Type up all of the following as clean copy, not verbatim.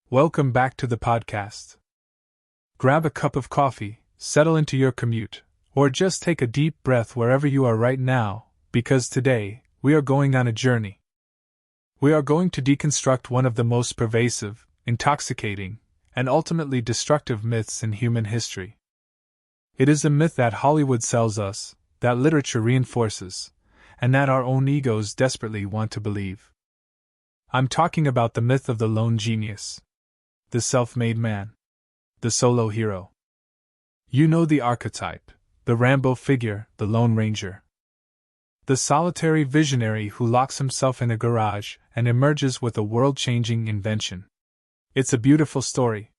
Welcome back to the podcast. Grab a cup of coffee, settle into your commute, or just take a deep breath wherever you are right now, because today, we are going on a journey. We are going to deconstruct one of the most pervasive, intoxicating, and ultimately destructive myths in human history. It is a myth that Hollywood sells us, that literature reinforces, and that our own egos desperately want to believe. I'm talking about the myth of the lone genius. The self-made man. The solo hero. You know the archetype, the Rambo figure, the Lone Ranger. The solitary visionary who locks himself in a garage and emerges with a world-changing invention. It's a beautiful story.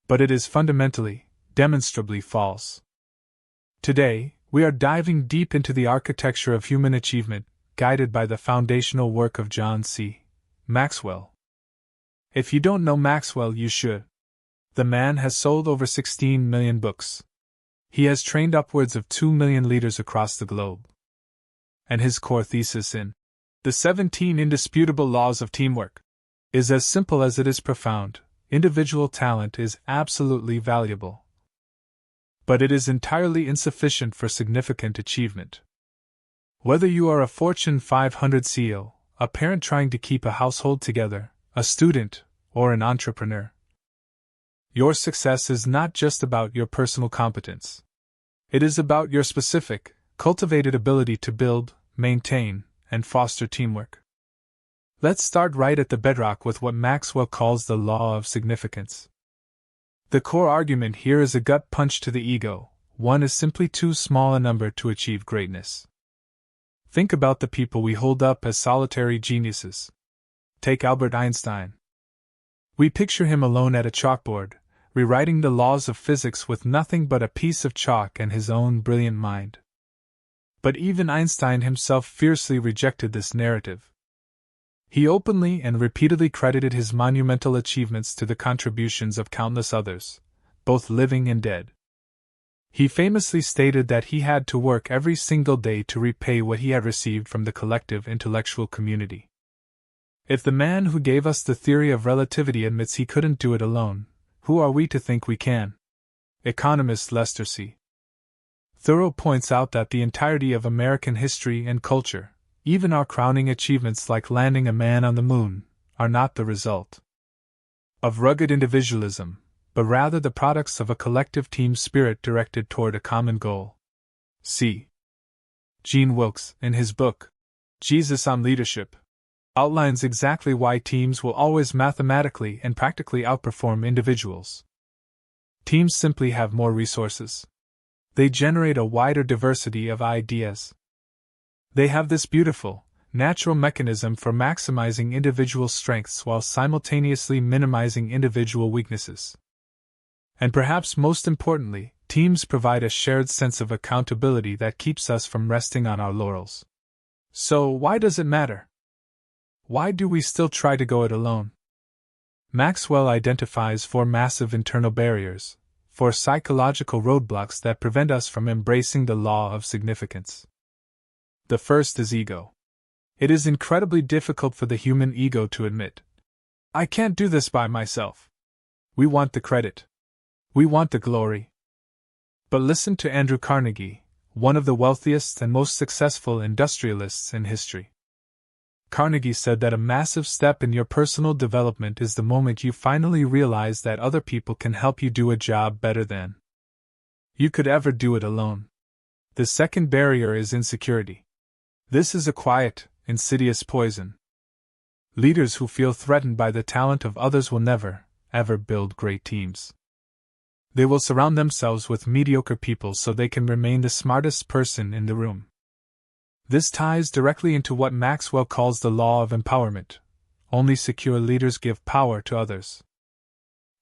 But it is fundamentally, demonstrably false. Today, we are diving deep into the architecture of human achievement, guided by the foundational work of John C. Maxwell. If you don't know Maxwell, you should. The man has sold over 16 million books. He has trained upwards of 2 million leaders across the globe. And his core thesis in The 17 Indisputable Laws of Teamwork is as simple as it is profound. Individual talent is absolutely valuable. But it is entirely insufficient for significant achievement. Whether you are a Fortune 500 CEO, a parent trying to keep a household together, a student, or an entrepreneur, your success is not just about your personal competence. It is about your specific, cultivated ability to build, maintain, and foster teamwork. Let's start right at the bedrock with what Maxwell calls the law of significance. The core argument here is a gut punch to the ego. One is simply too small a number to achieve greatness. Think about the people we hold up as solitary geniuses. Take Albert Einstein. We picture him alone at a chalkboard, rewriting the laws of physics with nothing but a piece of chalk and his own brilliant mind. But even Einstein himself fiercely rejected this narrative. He openly and repeatedly credited his monumental achievements to the contributions of countless others, both living and dead. He famously stated that he had to work every single day to repay what he had received from the collective intellectual community. If the man who gave us the theory of relativity admits he couldn't do it alone, who are we to think we can? Economist Lester C. Thoreau points out that the entirety of American history and culture, even our crowning achievements like landing a man on the moon, are not the result of rugged individualism, but rather the products of a collective team spirit directed toward a common goal. C. Gene Wilkes, in his book, Jesus on Leadership, outlines exactly why teams will always mathematically and practically outperform individuals. Teams simply have more resources. They generate a wider diversity of ideas. They have this beautiful, natural mechanism for maximizing individual strengths while simultaneously minimizing individual weaknesses. And perhaps most importantly, teams provide a shared sense of accountability that keeps us from resting on our laurels. So, why does it matter? Why do we still try to go it alone? Maxwell identifies 4 massive internal barriers, 4 psychological roadblocks that prevent us from embracing the law of significance. The first is ego. It is incredibly difficult for the human ego to admit, I can't do this by myself. We want the credit. We want the glory. But listen to Andrew Carnegie, one of the wealthiest and most successful industrialists in history. Carnegie said that a massive step in your personal development is the moment you finally realize that other people can help you do a job better than you could ever do it alone. The second barrier is insecurity. This is a quiet, insidious poison. Leaders who feel threatened by the talent of others will never, ever build great teams. They will surround themselves with mediocre people so they can remain the smartest person in the room. This ties directly into what Maxwell calls the law of empowerment. Only secure leaders give power to others.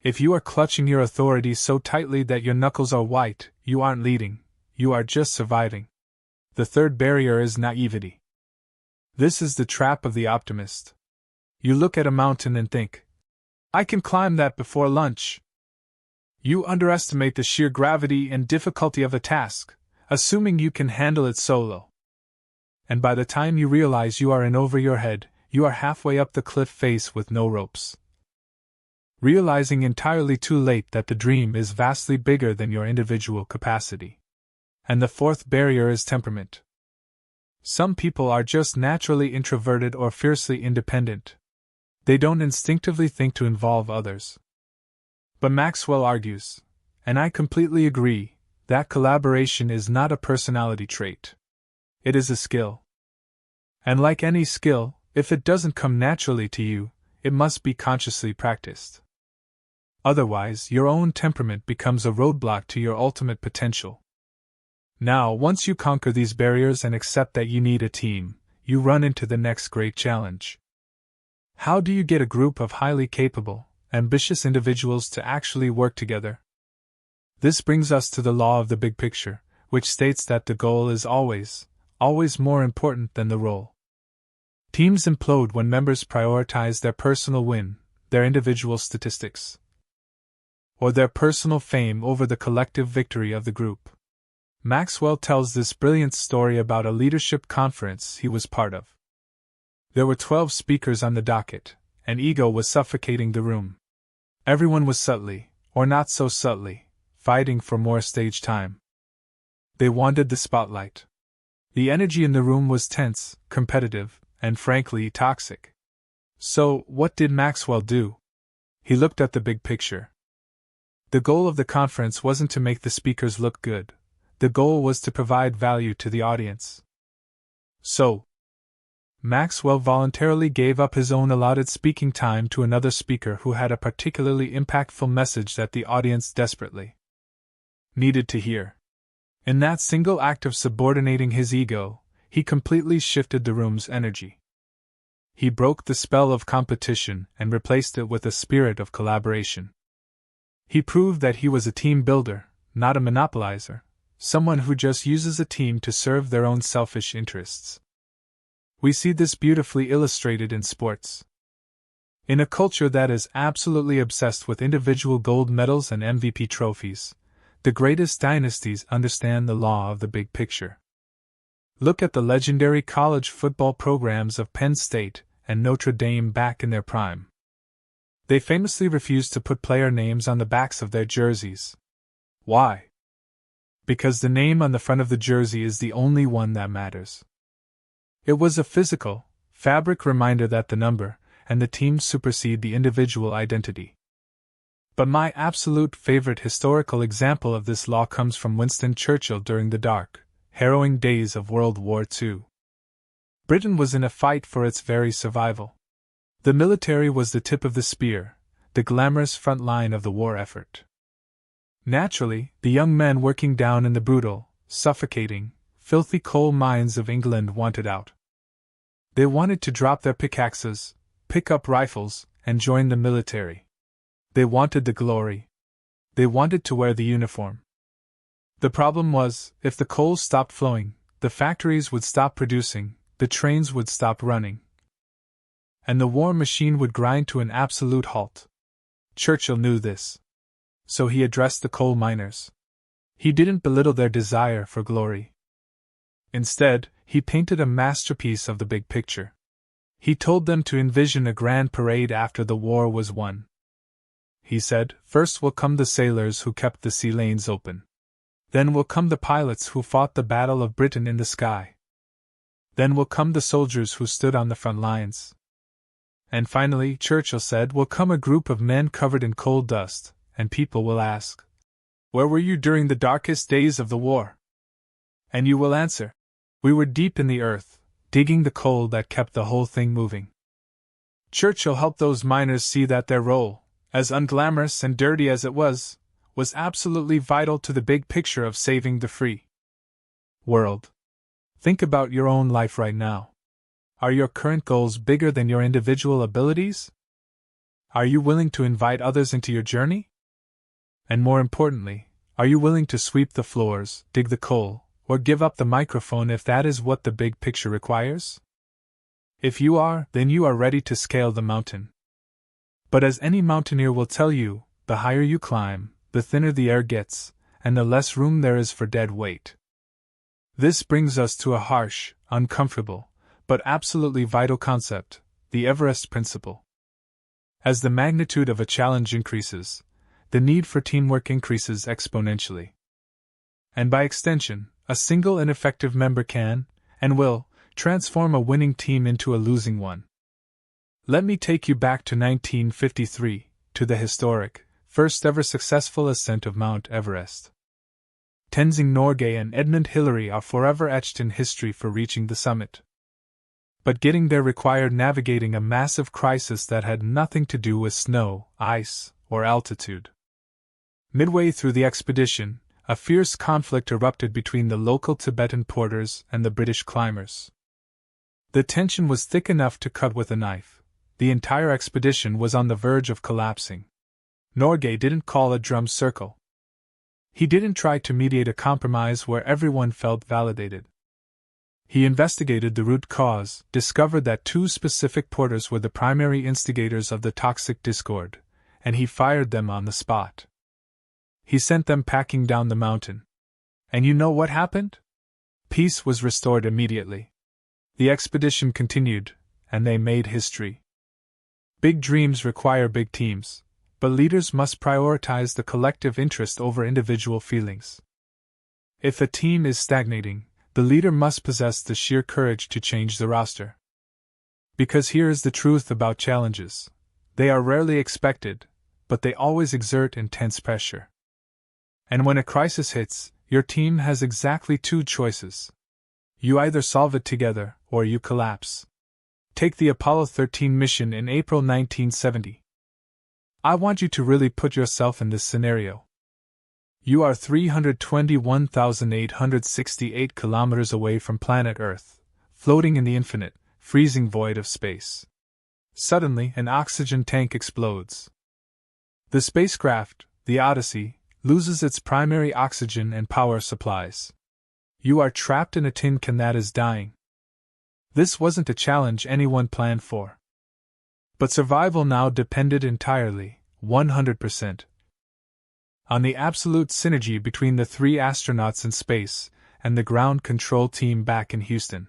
If you are clutching your authority so tightly that your knuckles are white, you aren't leading, you are just surviving. The third barrier is naivety. This is the trap of the optimist. You look at a mountain and think, I can climb that before lunch. You underestimate the sheer gravity and difficulty of a task, assuming you can handle it solo. And by the time you realize you are in over your head, you are halfway up the cliff face with no ropes. realizing entirely too late that the dream is vastly bigger than your individual capacity. And the fourth barrier is temperament. Some people are just naturally introverted or fiercely independent. They don't instinctively think to involve others. But Maxwell argues, and I completely agree, that collaboration is not a personality trait. It is a skill. And like any skill, if it doesn't come naturally to you, it must be consciously practiced. Otherwise, your own temperament becomes a roadblock to your ultimate potential. Now, once you conquer these barriers and accept that you need a team, you run into the next great challenge. How do you get a group of highly capable, ambitious individuals to actually work together? This brings us to the law of the big picture, which states that the goal is always more important than the role. Teams implode when members prioritize their personal win, their individual statistics, or their personal fame over the collective victory of the group. Maxwell tells this brilliant story about a leadership conference he was part of. There were 12 speakers on the docket, and ego was suffocating the room. Everyone was subtly, or not so subtly, fighting for more stage time. They wanted the spotlight. The energy in the room was tense, competitive, and frankly toxic. So, what did Maxwell do? He looked at the big picture. The goal of the conference wasn't to make the speakers look good. The goal was to provide value to the audience. So, Maxwell voluntarily gave up his own allotted speaking time to another speaker who had a particularly impactful message that the audience desperately needed to hear. In that single act of subordinating his ego, he completely shifted the room's energy. He broke the spell of competition and replaced it with a spirit of collaboration. He proved that he was a team builder, not a monopolizer, someone who just uses a team to serve their own selfish interests. We see this beautifully illustrated in sports. In a culture that is absolutely obsessed with individual gold medals and MVP trophies, the greatest dynasties understand the law of the big picture. Look at the legendary college football programs of Penn State and Notre Dame back in their prime. They famously refused to put player names on the backs of their jerseys. Why? Because the name on the front of the jersey is the only one that matters. It was a physical, fabric reminder that the number and the team supersede the individual identity. But my absolute favorite historical example of this law comes from Winston Churchill during the dark, harrowing days of World War II. Britain was in a fight for its very survival. The military was the tip of the spear, the glamorous front line of the war effort. Naturally, the young men working down in the brutal, suffocating, filthy coal mines of England wanted out. They wanted to drop their pickaxes, pick up rifles, and join the military. They wanted the glory. They wanted to wear the uniform. The problem was, if the coal stopped flowing, the factories would stop producing, the trains would stop running, and the war machine would grind to an absolute halt. Churchill knew this. So he addressed the coal miners. He didn't belittle their desire for glory. Instead, he painted a masterpiece of the big picture. He told them to envision a grand parade after the war was won. He said, first will come the sailors who kept the sea lanes open. Then will come the pilots who fought the Battle of Britain in the sky. Then will come the soldiers who stood on the front lines. And finally, Churchill said, will come a group of men covered in coal dust, and people will ask, where were you during the darkest days of the war? And you will answer, we were deep in the earth, digging the coal that kept the whole thing moving. Churchill helped those miners see that their role, as unglamorous and dirty as it was absolutely vital to the big picture of saving the free world. Think about your own life right now. Are your current goals bigger than your individual abilities? Are you willing to invite others into your journey? And more importantly, are you willing to sweep the floors, dig the coal, or give up the microphone if that is what the big picture requires? If you are, then you are ready to scale the mountain. But as any mountaineer will tell you, the higher you climb, the thinner the air gets, and the less room there is for dead weight. This brings us to a harsh, uncomfortable, but absolutely vital concept, the Everest principle. As the magnitude of a challenge increases, the need for teamwork increases exponentially. And by extension, a single ineffective member can, and will, transform a winning team into a losing one. Let me take you back to 1953, to the historic, first ever successful ascent of Mount Everest. Tenzing Norgay and Edmund Hillary are forever etched in history for reaching the summit. But getting there required navigating a massive crisis that had nothing to do with snow, ice, or altitude. Midway through the expedition, a fierce conflict erupted between the local Tibetan porters and the British climbers. The tension was thick enough to cut with a knife. The entire expedition was on the verge of collapsing. Norgay didn't call a drum circle. He didn't try to mediate a compromise where everyone felt validated. He investigated the root cause, discovered that two specific porters were the primary instigators of the toxic discord, and he fired them on the spot. He sent them packing down the mountain. And you know what happened? Peace was restored immediately. The expedition continued, and they made history. Big dreams require big teams, but leaders must prioritize the collective interest over individual feelings. If a team is stagnating, the leader must possess the sheer courage to change the roster. Because here is the truth about challenges: they are rarely expected, but they always exert intense pressure. And when a crisis hits, your team has exactly two choices. You either solve it together, or you collapse. Take the Apollo 13 mission in April 1970. I want you to really put yourself in this scenario. You are 321,868 kilometers away from planet Earth, floating in the infinite, freezing void of space. Suddenly, an oxygen tank explodes. The spacecraft, the Odyssey, loses its primary oxygen and power supplies. You are trapped in a tin can that is dying. This wasn't a challenge anyone planned for. But survival now depended entirely, 100%, on the absolute synergy between the three astronauts in space and the ground control team back in Houston.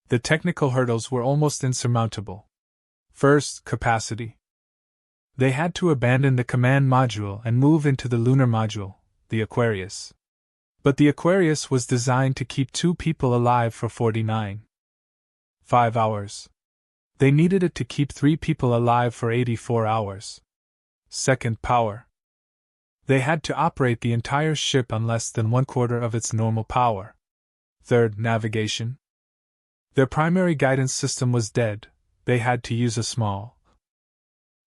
The technical hurdles were almost insurmountable. First, capacity. They had to abandon the command module and move into the lunar module, the Aquarius. But the Aquarius was designed to keep 2 people alive for 49.5 hours. They needed it to keep 3 people alive for 84 hours. Second, power. They had to operate the entire ship on less than 1/4 of its normal power. Third, navigation. Their primary guidance system was dead. They had to use a small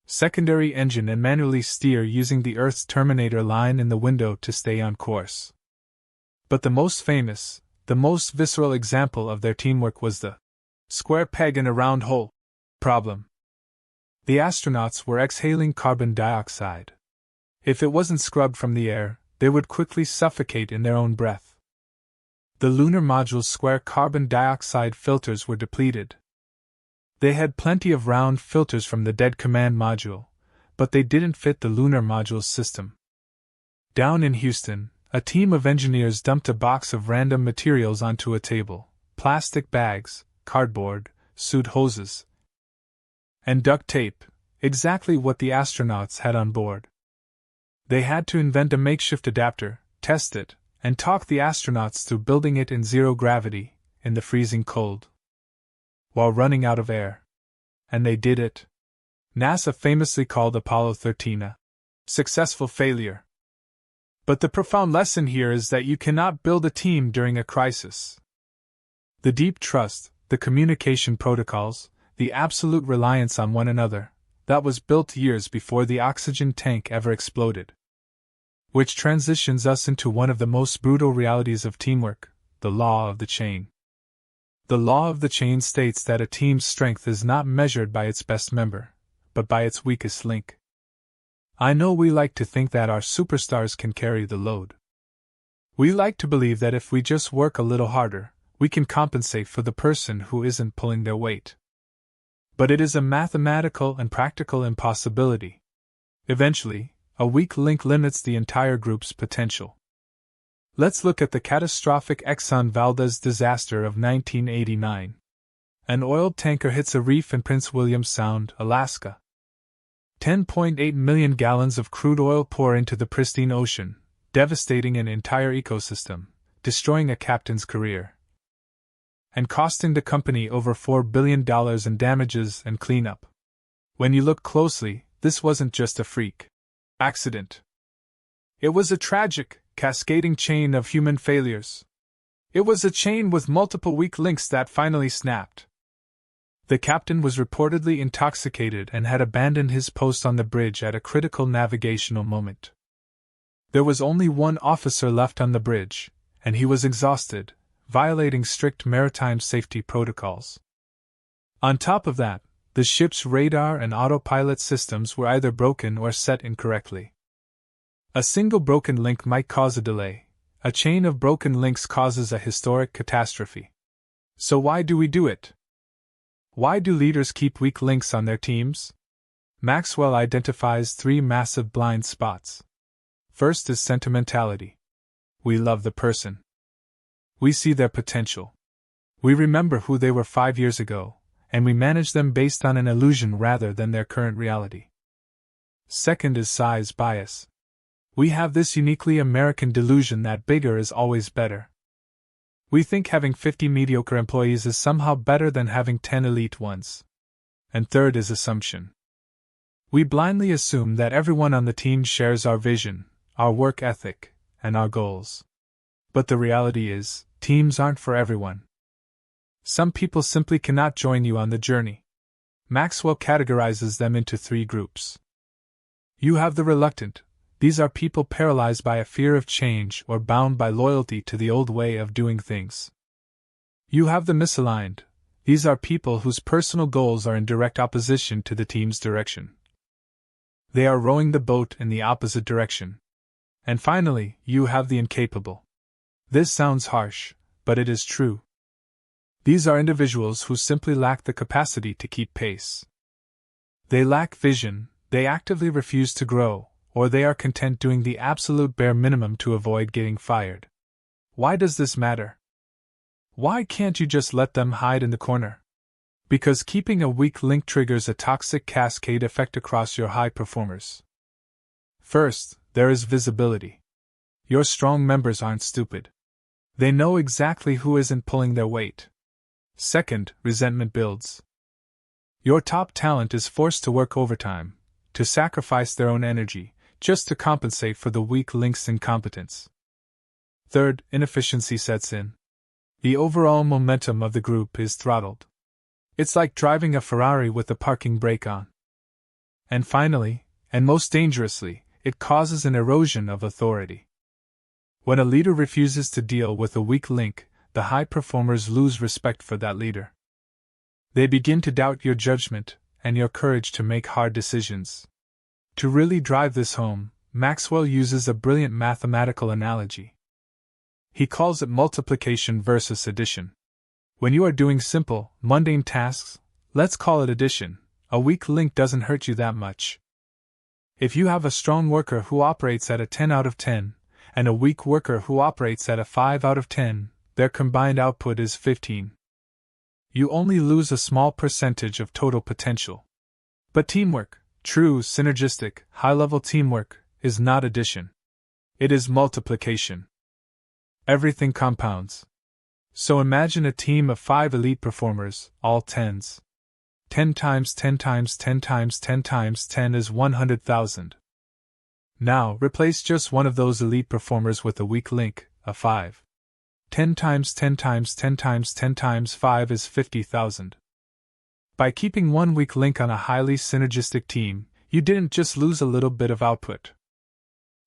secondary engine and manually steer using the Earth's terminator line in the window to stay on course. But the most famous, the most visceral example of their teamwork was the square peg in a round hole problem. The astronauts were exhaling carbon dioxide. If it wasn't scrubbed from the air, they would quickly suffocate in their own breath. The lunar module's square carbon dioxide filters were depleted. They had plenty of round filters from the dead command module, but they didn't fit the lunar module's system. Down in Houston, a team of engineers dumped a box of random materials onto a table: plastic bags, cardboard, suit hoses, and duct tape, exactly what the astronauts had on board. They had to invent a makeshift adapter, test it, and talk the astronauts through building it in zero gravity, in the freezing cold, while running out of air. And they did it. NASA famously called Apollo 13 a successful failure. But the profound lesson here is that you cannot build a team during a crisis. The deep trust, the communication protocols, the absolute reliance on one another, that was built years before the oxygen tank ever exploded. Which transitions us into one of the most brutal realities of teamwork, the law of the chain. The law of the chain states that a team's strength is not measured by its best member, but by its weakest link. I know we like to think that our superstars can carry the load. We like to believe that if we just work a little harder, we can compensate for the person who isn't pulling their weight. But it is a mathematical and practical impossibility. Eventually, a weak link limits the entire group's potential. Let's look at the catastrophic Exxon Valdez disaster of 1989. An oil tanker hits a reef in Prince William Sound, Alaska. 10.8 million gallons of crude oil pour into the pristine ocean, devastating an entire ecosystem, destroying a captain's career, and costing the company over $4 billion in damages and cleanup. When you look closely, this wasn't just a freak accident. It was a tragic, cascading chain of human failures. It was a chain with multiple weak links that finally snapped. The captain was reportedly intoxicated and had abandoned his post on the bridge at a critical navigational moment. There was only one officer left on the bridge, and he was exhausted, violating strict maritime safety protocols. On top of that, the ship's radar and autopilot systems were either broken or set incorrectly. A single broken link might cause a delay. A chain of broken links causes a historic catastrophe. So why do we do it? Why do leaders keep weak links on their teams? Maxwell identifies 3 massive blind spots. First is sentimentality. We love the person. We see their potential. We remember who they were 5 years ago, and we manage them based on an illusion rather than their current reality. Second is size bias. We have this uniquely American delusion that bigger is always better. We think having 50 mediocre employees is somehow better than having 10 elite ones. And third is assumption. We blindly assume that everyone on the team shares our vision, our work ethic, and our goals. But the reality is, teams aren't for everyone. Some people simply cannot join you on the journey. Maxwell categorizes them into 3 groups. You have the reluctant. These are people paralyzed by a fear of change or bound by loyalty to the old way of doing things. You have the misaligned. These are people whose personal goals are in direct opposition to the team's direction. They are rowing the boat in the opposite direction. And finally, you have the incapable. This sounds harsh, but it is true. These are individuals who simply lack the capacity to keep pace. They lack vision, they actively refuse to grow, or they are content doing the absolute bare minimum to avoid getting fired. Why does this matter? Why can't you just let them hide in the corner? Because keeping a weak link triggers a toxic cascade effect across your high performers. First, there is visibility. Your strong members aren't stupid. They know exactly who isn't pulling their weight. Second, resentment builds. Your top talent is forced to work overtime, to sacrifice their own energy, just to compensate for the weak link's incompetence. Third, inefficiency sets in. The overall momentum of the group is throttled. It's like driving a Ferrari with the parking brake on. And finally, and most dangerously, it causes an erosion of authority. When a leader refuses to deal with a weak link, the high performers lose respect for that leader. They begin to doubt your judgment and your courage to make hard decisions. To really drive this home, Maxwell uses a brilliant mathematical analogy. He calls it multiplication versus addition. When you are doing simple, mundane tasks, let's call it addition, a weak link doesn't hurt you that much. If you have a strong worker who operates at a 10 out of 10, and a weak worker who operates at a 5 out of 10, their combined output is 15. You only lose a small percentage of total potential. But teamwork, true synergistic, high-level teamwork, is not addition. It is multiplication. Everything compounds. So imagine a team of 5 elite performers, all 10s. 10 times 10 times 10 times 10 times 10 is 100,000. Now, replace just one of those elite performers with a weak link, a 5. 10 times 10 times 10 times 10 times 5 is 50,000. By keeping one weak link on a highly synergistic team, you didn't just lose a little bit of output.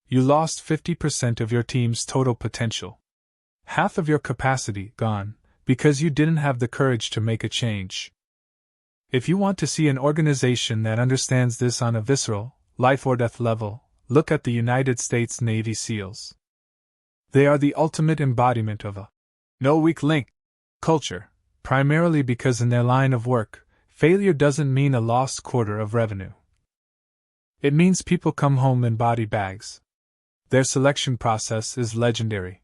You lost 50% of your team's total potential. Half of your capacity gone, because you didn't have the courage to make a change. If you want to see an organization that understands this on a visceral, life-or-death level, look at the United States Navy SEALs. They are the ultimate embodiment of a no weak link culture, primarily because in their line of work, failure doesn't mean a lost quarter of revenue. It means people come home in body bags. Their selection process is legendary.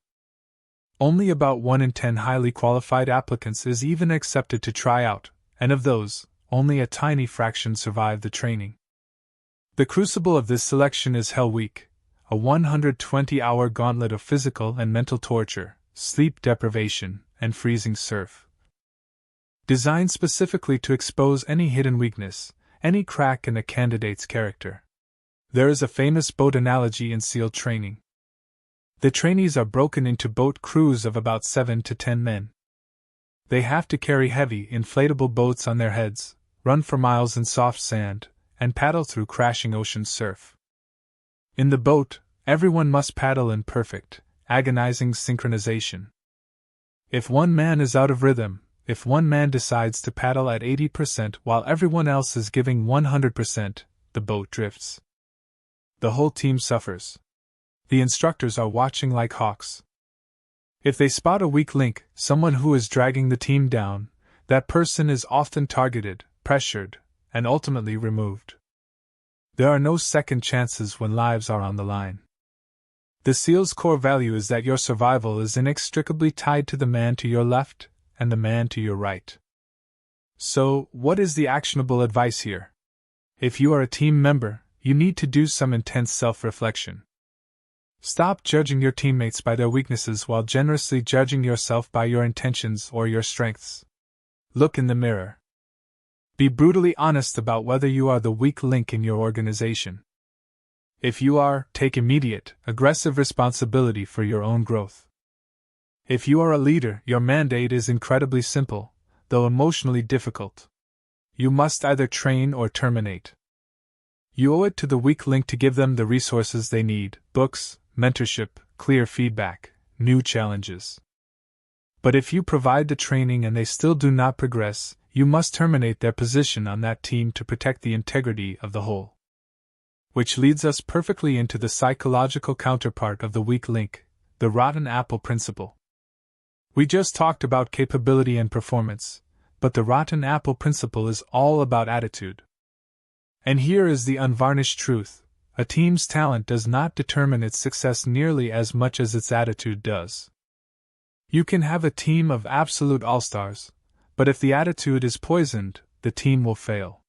Only about 1 in 10 highly qualified applicants is even accepted to try out, and of those, only a tiny fraction survive the training. The crucible of this selection is Hell Week, a 120-hour gauntlet of physical and mental torture, sleep deprivation, and freezing surf. Designed specifically to expose any hidden weakness, any crack in a candidate's character. There is a famous boat analogy in SEAL training. The trainees are broken into boat crews of about 7 to 10 men. They have to carry heavy, inflatable boats on their heads, run for miles in soft sand, and paddle through crashing ocean surf. In the boat, everyone must paddle in perfect, agonizing synchronization. If one man is out of rhythm, if one man decides to paddle at 80% while everyone else is giving 100%, the boat drifts. The whole team suffers. The instructors are watching like hawks. If they spot a weak link, someone who is dragging the team down, that person is often targeted, pressured, and ultimately removed. There are no second chances when lives are on the line. The SEAL's core value is that your survival is inextricably tied to the man to your left and the man to your right. So, what is the actionable advice here? If you are a team member, you need to do some intense self-reflection. Stop judging your teammates by their weaknesses while generously judging yourself by your intentions or your strengths. Look in the mirror. Be brutally honest about whether you are the weak link in your organization. If you are, take immediate, aggressive responsibility for your own growth. If you are a leader, your mandate is incredibly simple, though emotionally difficult. You must either train or terminate. You owe it to the weak link to give them the resources they need: books, mentorship, clear feedback, new challenges. But if you provide the training and they still do not progress, you must terminate their position on that team to protect the integrity of the whole. Which leads us perfectly into the psychological counterpart of the weak link, the rotten apple principle. We just talked about capability and performance, but the rotten apple principle is all about attitude. And here is the unvarnished truth: a team's talent does not determine its success nearly as much as its attitude does. You can have a team of absolute all-stars, but if the attitude is poisoned, the team will fail.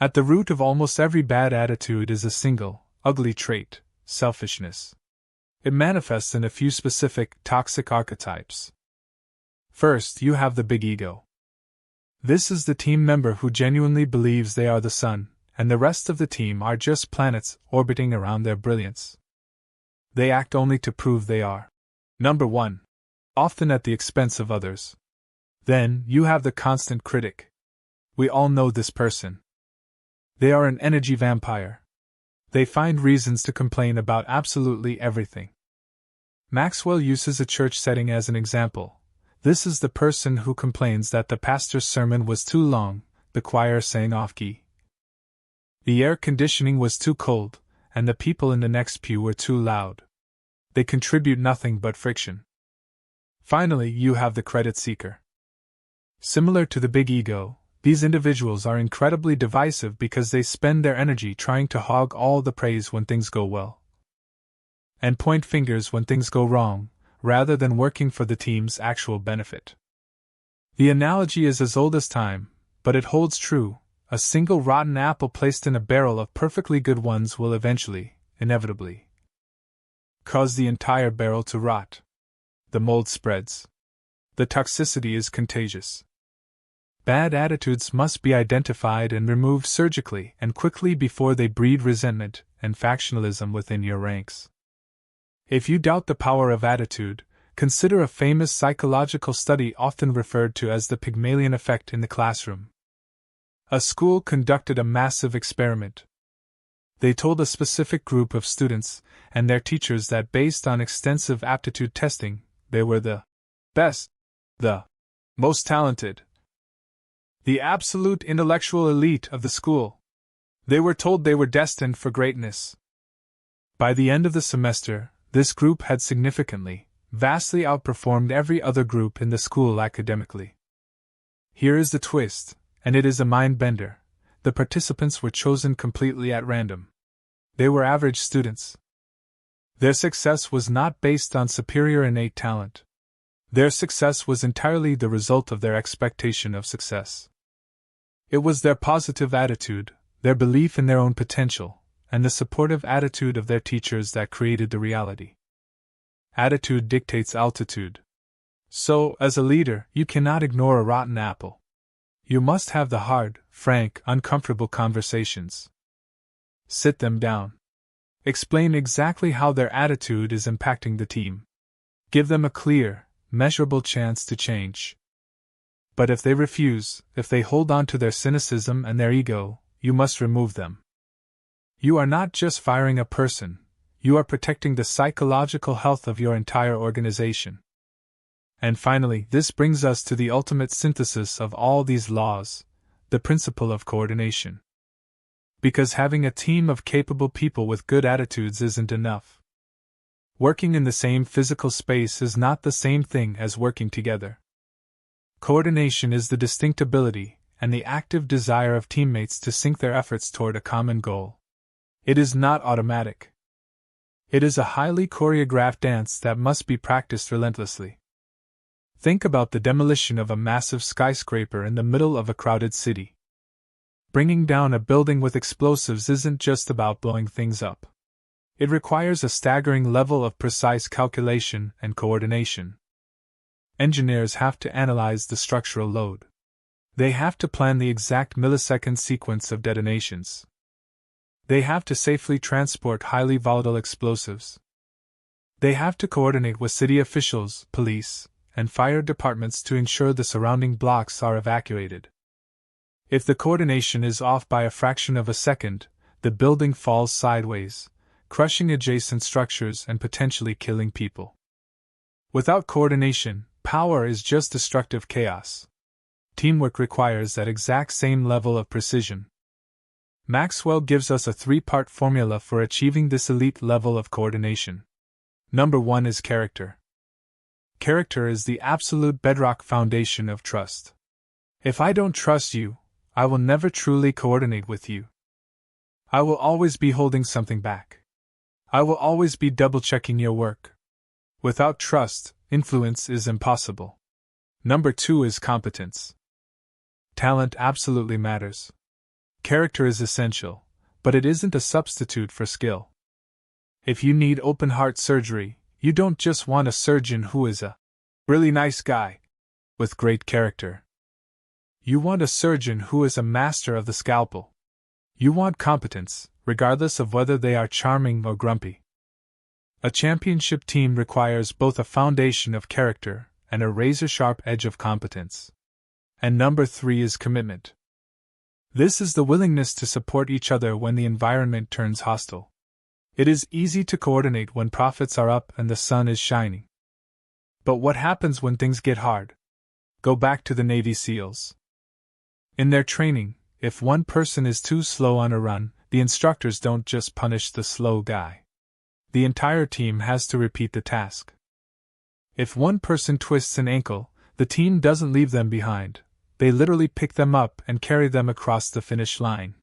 At the root of almost every bad attitude is a single, ugly trait: selfishness. It manifests in a few specific, toxic archetypes. First, you have the big ego. This is the team member who genuinely believes they are the sun, and the rest of the team are just planets orbiting around their brilliance. They act only to prove they are number one, often at the expense of others. Then, you have the constant critic. We all know this person. They are an energy vampire. They find reasons to complain about absolutely everything. Maxwell uses a church setting as an example. This is the person who complains that the pastor's sermon was too long, the choir sang off-key. The air conditioning was too cold, and the people in the next pew were too loud. They contribute nothing but friction. Finally, you have the credit seeker. Similar to the big ego, these individuals are incredibly divisive because they spend their energy trying to hog all the praise when things go well, and point fingers when things go wrong, rather than working for the team's actual benefit. The analogy is as old as time, but it holds true: a single rotten apple placed in a barrel of perfectly good ones will eventually, inevitably, cause the entire barrel to rot. The mold spreads. The toxicity is contagious. Bad attitudes must be identified and removed surgically and quickly before they breed resentment and factionalism within your ranks. If you doubt the power of attitude, consider a famous psychological study often referred to as the Pygmalion effect in the classroom. A school conducted a massive experiment. They told a specific group of students and their teachers that based on extensive aptitude testing, they were the best, the most talented, the absolute intellectual elite of the school. They were told they were destined for greatness. By the end of the semester, this group had significantly, vastly outperformed every other group in the school academically. Here is the twist, and it is a mind-bender: the participants were chosen completely at random. They were average students. Their success was not based on superior innate talent. Their success was entirely the result of their expectation of success. It was their positive attitude, their belief in their own potential, and the supportive attitude of their teachers that created the reality. Attitude dictates altitude. So, as a leader, you cannot ignore a rotten apple. You must have the hard, frank, uncomfortable conversations. Sit them down. Explain exactly how their attitude is impacting the team. Give them a clear, measurable chance to change. But if they refuse, if they hold on to their cynicism and their ego, you must remove them. You are not just firing a person, you are protecting the psychological health of your entire organization. And finally, this brings us to the ultimate synthesis of all these laws, the principle of coordination. Because having a team of capable people with good attitudes isn't enough. Working in the same physical space is not the same thing as working together. Coordination is the distinct ability and the active desire of teammates to sync their efforts toward a common goal. It is not automatic. It is a highly choreographed dance that must be practiced relentlessly. Think about the demolition of a massive skyscraper in the middle of a crowded city. Bringing down a building with explosives isn't just about blowing things up. It requires a staggering level of precise calculation and coordination. Engineers have to analyze the structural load. They have to plan the exact millisecond sequence of detonations. They have to safely transport highly volatile explosives. They have to coordinate with city officials, police, and fire departments to ensure the surrounding blocks are evacuated. If the coordination is off by a fraction of a second, the building falls sideways, crushing adjacent structures and potentially killing people. Without coordination, power is just destructive chaos. Teamwork requires that exact same level of precision. Maxwell gives us a three-part formula for achieving this elite level of coordination. Number 1 is character. Character is the absolute bedrock foundation of trust. If I don't trust you, I will never truly coordinate with you. I will always be holding something back. I will always be double-checking your work. Without trust, influence is impossible. Number 2 is competence. Talent absolutely matters. Character is essential, but it isn't a substitute for skill. If you need open-heart surgery, you don't just want a surgeon who is a really nice guy with great character. You want a surgeon who is a master of the scalpel. You want competence, regardless of whether they are charming or grumpy. A championship team requires both a foundation of character and a razor-sharp edge of competence. And number 3 is commitment. This is the willingness to support each other when the environment turns hostile. It is easy to coordinate when profits are up and the sun is shining. But what happens when things get hard? Go back to the Navy SEALs. In their training, if one person is too slow on a run, the instructors don't just punish the slow guy. The entire team has to repeat the task. If one person twists an ankle, the team doesn't leave them behind. They literally pick them up and carry them across the finish line.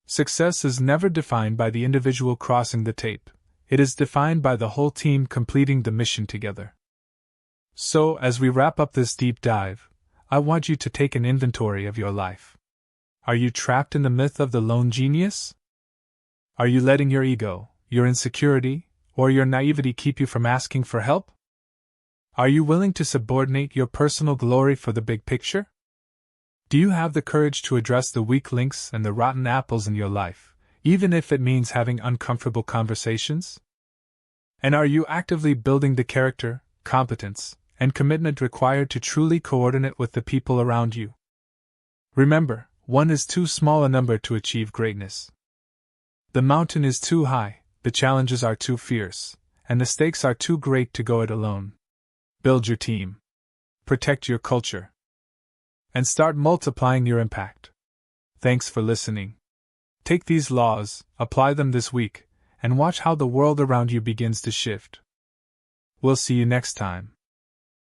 Success is never defined by the individual crossing the tape. It is defined by the whole team completing the mission together. So, as we wrap up this deep dive, I want you to take an inventory of your life. Are you trapped in the myth of the lone genius? Are you letting your ego, your insecurity, or your naivety keep you from asking for help? Are you willing to subordinate your personal glory for the big picture? Do you have the courage to address the weak links and the rotten apples in your life, even if it means having uncomfortable conversations? And are you actively building the character, competence, and commitment required to truly coordinate with the people around you? Remember, 1 is too small a number to achieve greatness. The mountain is too high, the challenges are too fierce, and the stakes are too great to go it alone. Build your team. Protect your culture. And start multiplying your impact. Thanks for listening. Take these laws, apply them this week, and watch how the world around you begins to shift. We'll see you next time.